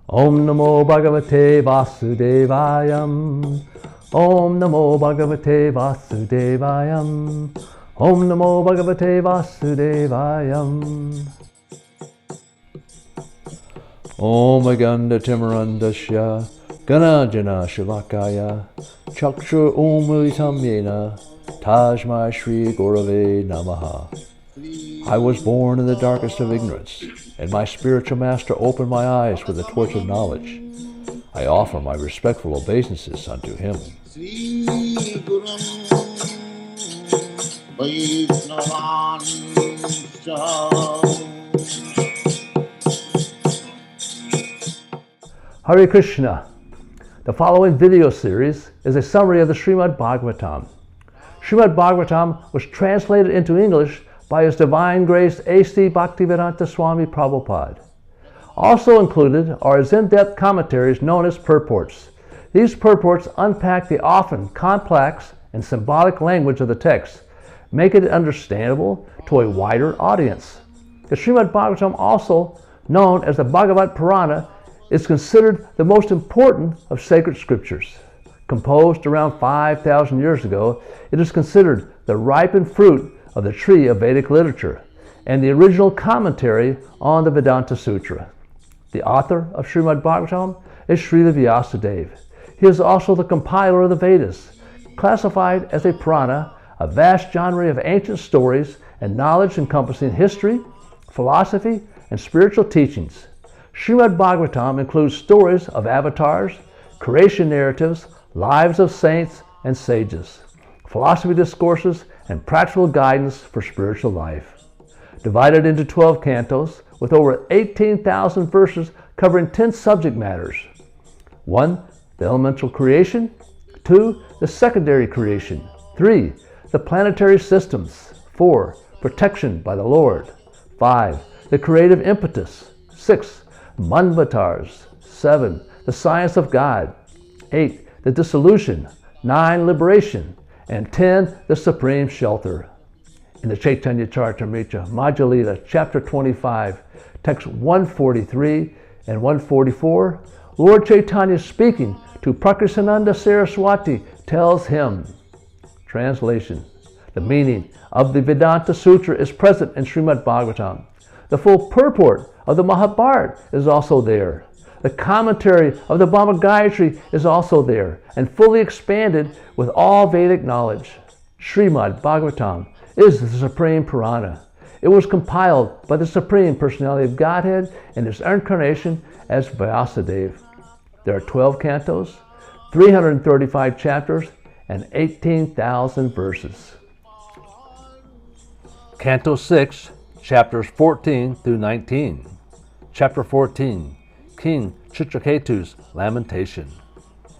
Om Namo Bhagavate Vasudevayam. Om Namo Bhagavate Vasudevayam. Om Namo Bhagavate Vasudevayam. Om Aganda Timarandasya Ganajana Shivakaya Chakshur Umilitam Yena Tajma Shri Gurave Namaha. I was born in the darkest of ignorance, and my spiritual master opened my eyes with the torch of knowledge. I offer my respectful obeisances unto him. Hare Krishna. The following video series is a summary of the Srimad Bhagavatam. Srimad Bhagavatam was translated into English by His Divine Grace A.C. Bhaktivedanta Swami Prabhupada. Also included are His in-depth commentaries known as purports. These purports unpack the often complex and symbolic language of the text, making it understandable to a wider audience. The Srimad Bhagavatam, also known as the Bhagavata Purana, is considered the most important of sacred scriptures. Composed around 5,000 years ago, it is considered the ripened fruit of the tree of Vedic literature and the original commentary on the Vedanta-sutra. The author of Srimad Bhagavatam is Çréla Vyäsadeva. He is also the compiler of the Vedas, classified as a Purana, a vast genre of ancient stories and knowledge encompassing history, philosophy, and spiritual teachings. Srimad Bhagavatam includes stories of avatars, creation narratives, lives of saints and sages, philosophy discourses, and practical guidance for spiritual life. Divided into 12 cantos with over 18,000 verses covering 10 subject matters. 1. The elemental creation. 2. The secondary creation. 3. The planetary systems. 4. Protection by the Lord. 5. The creative impetus. 6. Manvatars. 7. The science of God. 8. The dissolution. 9. Liberation. And 10. The supreme shelter. In the Chaitanya Charitamrita, Madhya-lila, chapter 25, text 143 and 144, Lord Chaitanya, speaking to Prakrisananda Saraswati, tells him, translation, the meaning of the Vedanta-sutra is present in Srimad Bhagavatam. The full purport of the Mahabharata is also there. The commentary of the Bhagavad Gayatri is also there and fully expanded with all Vedic knowledge. Srimad-Bhagavatam is the Supreme Purana. It was compiled by the Supreme Personality of Godhead in its incarnation as Vyasadeva. There are 12 cantos, 335 chapters, and 18,000 verses. Canto 6, chapters 14 through 19. Chapter 14. King Citraketu's Lamentation.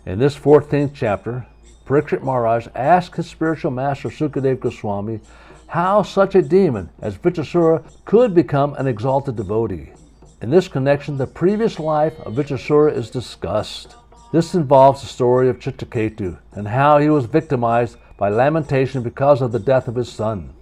In this 14th chapter, Parikshit Maharaj asked his spiritual master Sukadeva Goswami how such a demon as Vichasura could become an exalted devotee. In this connection, the previous life of Vichasura is discussed. This involves the story of Citraketu and how he was victimized by lamentation because of the death of his son.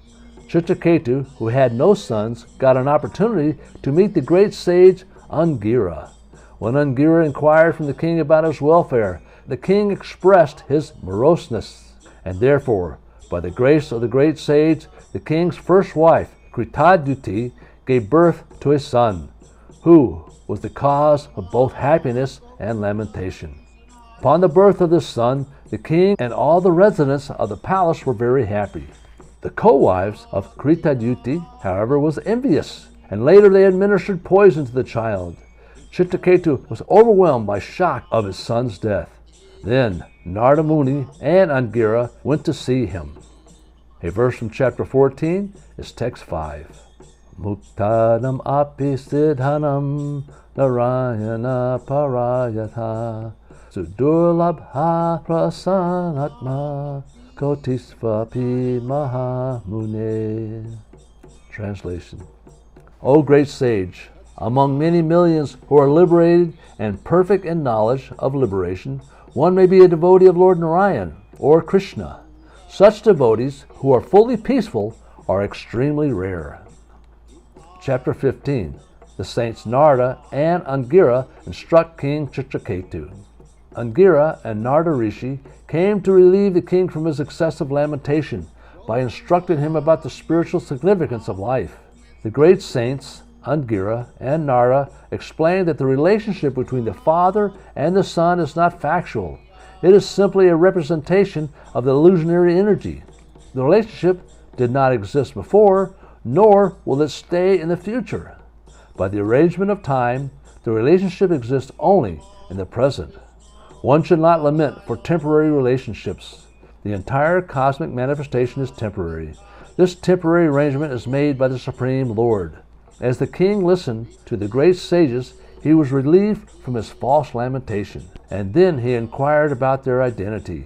Citraketu, who had no sons, got an opportunity to meet the great sage Angira. When Angira inquired from the king about his welfare, the king expressed his moroseness, and therefore, by the grace of the great sage, the king's first wife, Diti, gave birth to a son, who was the cause of both happiness and lamentation. Upon the birth of this son, the king and all the residents of the palace were very happy. The co-wives of Diti, however, was envious, and later they administered poison to the child. Citraketu was overwhelmed by shock of his son's death. Then Narada Muni and Angira went to see him. A verse from chapter 14 is text 5. Muktanam api siddhanam narayana parayatha sudurlabha prasanatma kotisvapi mahamune. Translation. O great sage, among many millions who are liberated and perfect in knowledge of liberation, one may be a devotee of Lord Narayan or Krishna. Such devotees who are fully peaceful are extremely rare. Chapter 15. the saints Narada and Angira instruct King Citraketu. Angira and Narada Rishi came to relieve the king from his excessive lamentation by instructing him about the spiritual significance of life. The great saints, Angira and Narada, explained that the relationship between the Father and the Son is not factual. It is simply a representation of the illusionary energy. The relationship did not exist before, nor will it stay in the future. By the arrangement of time, the relationship exists only in the present. One should not lament for temporary relationships. The entire cosmic manifestation is temporary. This temporary arrangement is made by the Supreme Lord. As the king listened to the great sages, he was relieved from his false lamentation, and then he inquired about their identity.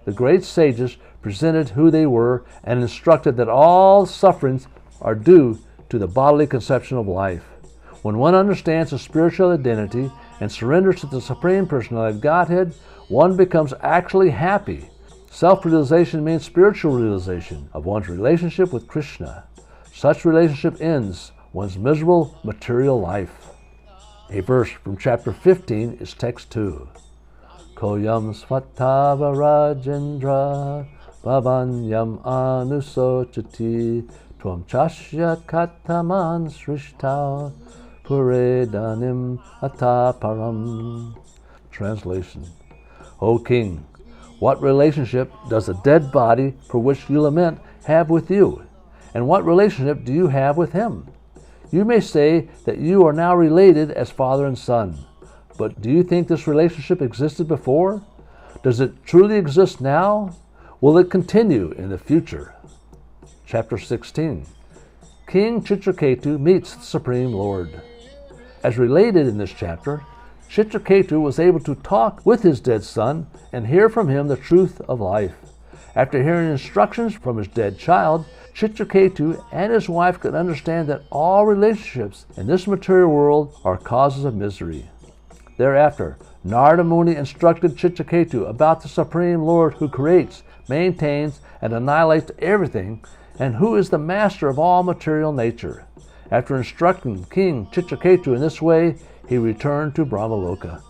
The great sages presented who they were and instructed that all sufferings are due to the bodily conception of life. When one understands the spiritual identity and surrenders to the Supreme Personality of Godhead, one becomes actually happy. Self-realization means spiritual realization of one's relationship with Krishna. Such relationship ends one's miserable material life. A verse from chapter 15 is text 2. Koyam svatava rajendra bhavanyam anusochati tvam chashya kataman srishta puredanim ataparam. Translation. O king, what relationship does the dead body for which you lament have with you? And what relationship do you have with him? You may say that you are now related as father and son, but do you think this relationship existed before? Does it truly exist now? Will it continue in the future? Chapter 16. King Citraketu meets the Supreme Lord. As related in this chapter, Citraketu was able to talk with his dead son and hear from him the truth of life. After hearing instructions from his dead child, Citraketu and his wife could understand that all relationships in this material world are causes of misery. Thereafter, Narada Muni instructed Citraketu about the Supreme Lord who creates, maintains, and annihilates everything, and who is the master of all material nature. After instructing King Citraketu in this way, he returned to Brahmaloka.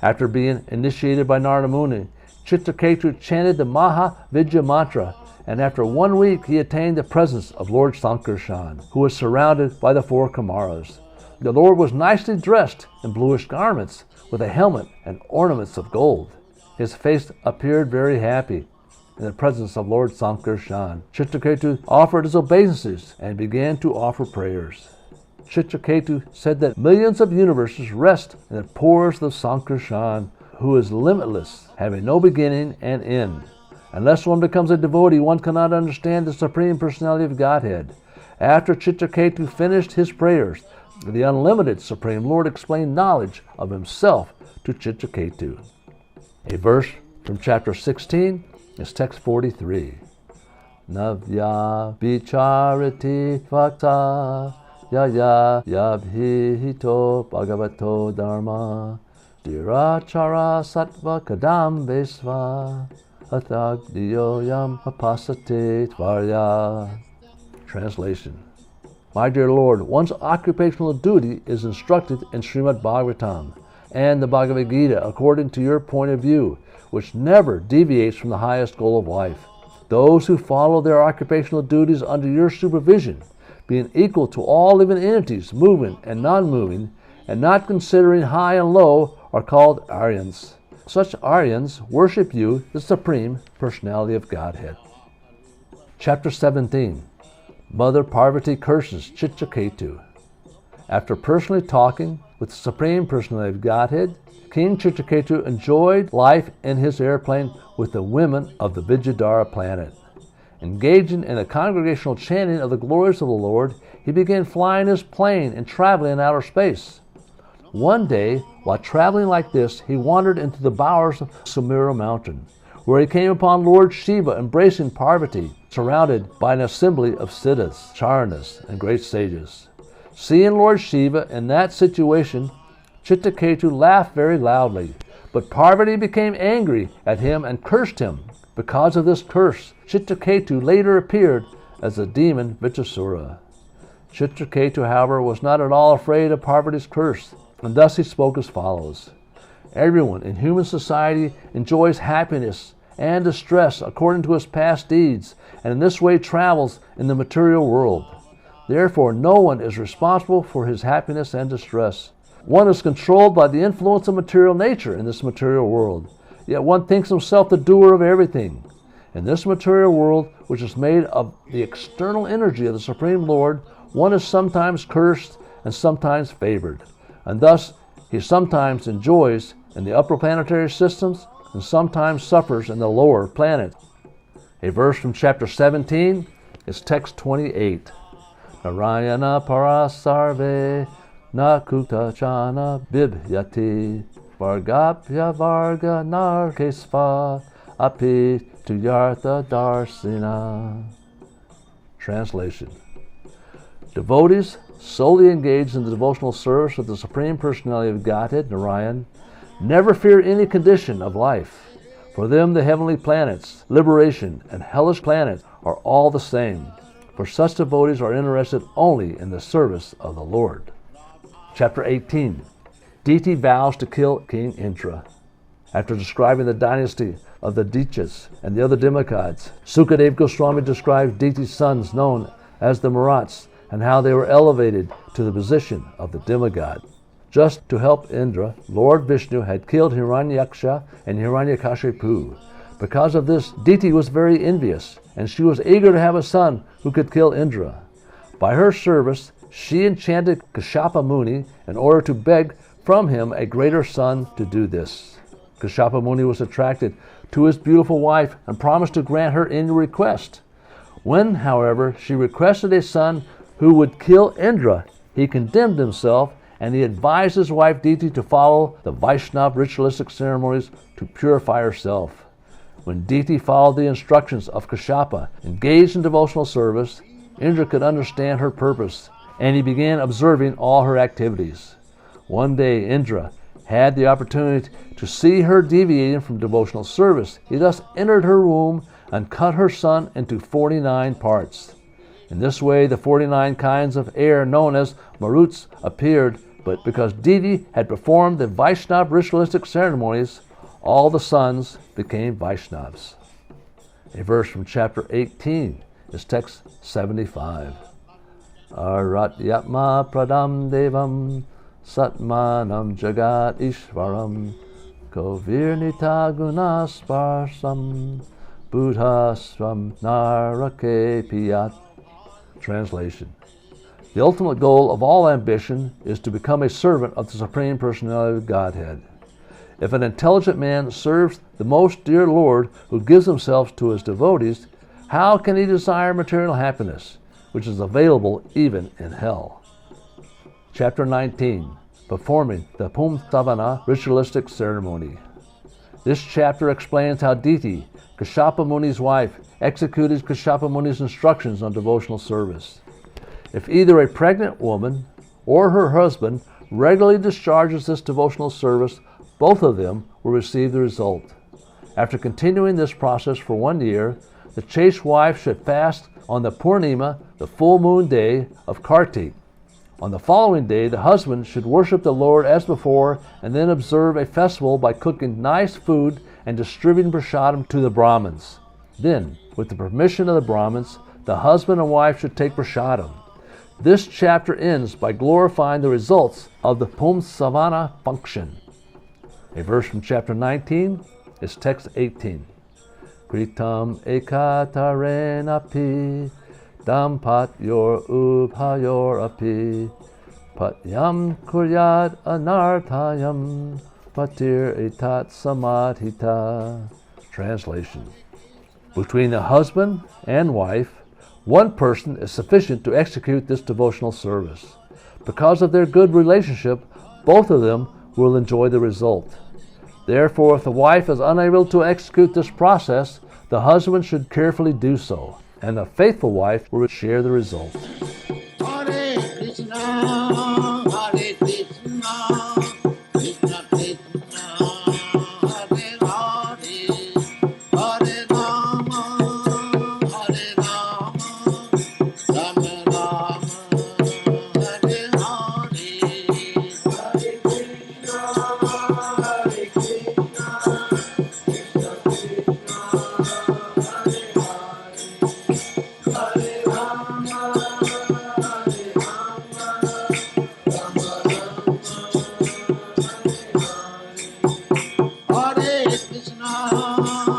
After being initiated by Narada Muni, Citraketu chanted the Maha Vidya mantra, and after 1 week he attained the presence of Lord Sankarshan, who was surrounded by the 4 Kumaras. The Lord was nicely dressed in bluish garments, with a helmet and ornaments of gold. His face appeared very happy in the presence of Lord Sankarshan. Citraketu offered his obeisances and began to offer prayers. Citraketu said that millions of universes rest in the pores of Sankarshan, who is limitless, having no beginning and end. Unless one becomes a devotee, one cannot understand the Supreme Personality of Godhead. After Citraketu finished his prayers, the unlimited Supreme Lord explained knowledge of himself to Citraketu. A verse from chapter 16 is text 43. Navya bicharati vakta yaya yabhihito bhagavato dharma dirachara sattva kadam vesva athagdiyoyam apasate tvarya. Translation. My dear Lord, one's occupational duty is instructed in Srimad Bhagavatam and the Bhagavad Gita according to your point of view, which never deviates from the highest goal of life. Those who follow their occupational duties under your supervision, being equal to all living entities, moving and non-moving, and not considering high and low, are called Aryans. Such Aryans worship you, the Supreme Personality of Godhead. Chapter 17. Mother Parvati curses Citraketu. After personally talking with the Supreme Personality of Godhead, King Citraketu enjoyed life in his airplane with the women of the Vidyadhara planet. Engaging in a congregational chanting of the glories of the Lord, he began flying his plane and traveling in outer space. One day, while traveling like this, he wandered into the bowers of Sumera mountain, where he came upon Lord Shiva embracing Parvati, surrounded by an assembly of siddhas, charanas, and great sages. Seeing Lord Shiva in that situation, Citraketu laughed very loudly, but Parvati became angry at him and cursed him. Because of this curse, Citraketu later appeared as the demon Vitasura. Citraketu, however, was not at all afraid of Parvati's curse, and thus he spoke as follows. Everyone in human society enjoys happiness and distress according to his past deeds, and in this way travels in the material world. Therefore, no one is responsible for his happiness and distress. One is controlled by the influence of material nature in this material world, yet one thinks himself the doer of everything. In this material world, which is made of the external energy of the Supreme Lord, one is sometimes cursed and sometimes favored, and thus he sometimes enjoys in the upper planetary systems and sometimes suffers in the lower planets. A verse from chapter 17 is text 28. Narayana parasarve nakuta chana bibhyati vargapya varga narkesva api tuyartha darsina. Translation. Devotees solely engaged in the devotional service of the Supreme Personality of Godhead, Narayan, never fear any condition of life. For them the heavenly planets, liberation, and hellish planets are all the same, for such devotees are interested only in the service of the Lord. Chapter 18. Diti vows to kill King Indra. After describing the dynasty of the Ditis and the other demigods, Sukadeva Goswami describes Diti's sons known as the Marats and how they were elevated to the position of the demigod. Just to help Indra, Lord Vishnu had killed Hiranyaksha and Hiranyakashipu. Because of this, Diti was very envious, and she was eager to have a son who could kill Indra. By her service, she enchanted Kashyapa Muni in order to beg from him a greater son to do this. Kashyapa Muni was attracted to his beautiful wife and promised to grant her any request. When, however, she requested a son who would kill Indra, he condemned himself, and he advised his wife Diti to follow the Vaishnava ritualistic ceremonies to purify herself. When Diti followed the instructions of Kashyapa, engaged in devotional service, Indra could understand her purpose, and he began observing all her activities. One day Indra had the opportunity to see her deviating from devotional service. He thus entered her womb and cut her son into 49 parts. In this way, the 49 kinds of air known as Maruts appeared, but because Diti had performed the Vaishnava ritualistic ceremonies, all the sons became Vaishnavas. A verse from chapter 18 is text 75. Aratyatma pradam devam satmanam jagat ishvaram kovirnita gunasparsam buddhasvam narake piyat. Translation. The ultimate goal of all ambition is to become a servant of the Supreme Personality of Godhead. If an intelligent man serves the most dear Lord who gives himself to his devotees, how can he desire material happiness, which is available even in hell? Chapter 19. Performing the Pumsavana ritualistic ceremony. This chapter explains how Diti, Kashyapa Muni's wife, executed Kashyapa Muni's instructions on devotional service. If either a pregnant woman or her husband regularly discharges this devotional service, both of them will receive the result. After continuing this process for 1 year, the chaste wife should fast on the Purnima, the full moon day of Kartik. On the following day, the husband should worship the Lord as before and then observe a festival by cooking nice food and distributing prasadam to the Brahmins. Then, with the permission of the Brahmins, the husband and wife should take prasadam. This chapter ends by glorifying the results of the Pumsavana function. A verse from chapter 19 is text 18. Kritam ekatarenapi dampatyor ubhayor api patyam kuryad anarthayam patir etat samadhita. Translation. Between the husband and wife, one person is sufficient to execute this devotional service. Because of their good relationship, both of them will enjoy the result. Therefore, if the wife is unable to execute this process, the husband should carefully do so, and the faithful wife will share the result. Hare Krishna, Hare Krishna, Krishna Krishna, Hare Hare, Hare Rama, Rama Rama, Hare